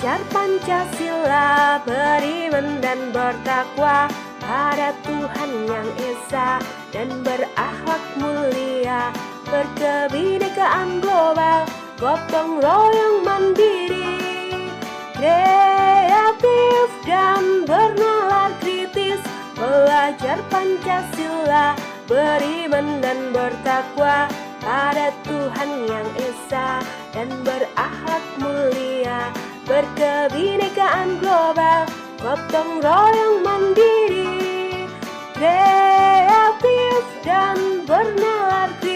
Belajar Pancasila, beriman dan bertakwa pada Tuhan yang Esa, dan berakhlak mulia, berkebinekaan global, gotong royong mandiri, kreatif dan bernalar kritis. Belajar Pancasila, beriman dan bertakwa pada Tuhan yang Esa, dan berakhlak mulia, berkebinekaan global, gotong royong mandiri, kreatif dan bernalar kritis.